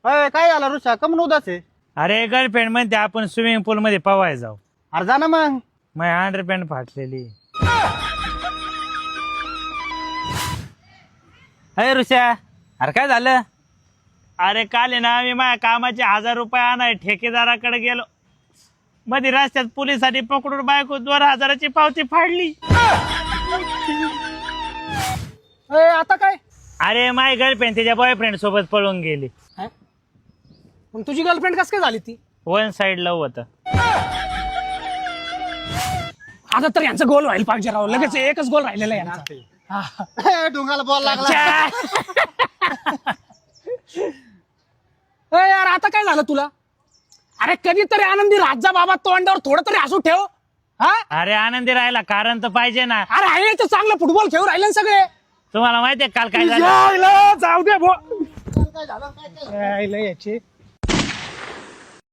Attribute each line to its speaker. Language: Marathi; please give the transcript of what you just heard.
Speaker 1: अय काय झालं ऋषा कमन उदास आहे?
Speaker 2: अरे गर्लफ्रेंड म्हणते आपण स्विमिंग पूल मध्ये पवाय जाऊ.
Speaker 1: अरे जा ना मग.
Speaker 2: माझी अंडरपॅन्ट फाटलेली.
Speaker 3: अरे ऋषा, अरे काय झालं?
Speaker 2: अरे काल आहे ना मी माझ्या कामाचे 1000 रुपये आणाय ठेकेदाराकडे गेलो. मध्ये रस्त्यात पोलिसांनी पकडून बायको 2000ची पावती फाडली.
Speaker 4: आता काय?
Speaker 2: अरे माझी गर्लफ्रेंड तिच्या बॉयफ्रेंड सोबत पळून गेली.
Speaker 4: मग तुझी गर्लफ्रेंड कस काय झाली ती?
Speaker 2: वन साइड लव्ह होतं.
Speaker 4: आता तर यांचा गोल व्हायला पाहिजे राव. लगेच एकच गोल राहिलेला आहे यांचा.
Speaker 1: डोंगाला बॉल लागला.
Speaker 4: यार आता काय झालं तुला? अरे कधीतरी आनंदी राजा बाबा तोंडावर थोडं तरी हसू ठेव. हा
Speaker 2: अरे आनंदी राहिला कारण तर पाहिजे ना.
Speaker 4: अरे आहे तर चांगलं फुटबॉल खेळू राहिले ना सगळे.
Speaker 2: तुम्हाला माहितीये काल काय झालं?
Speaker 4: जाऊ दे भो.
Speaker 1: काय झालं काय
Speaker 4: यायला याचे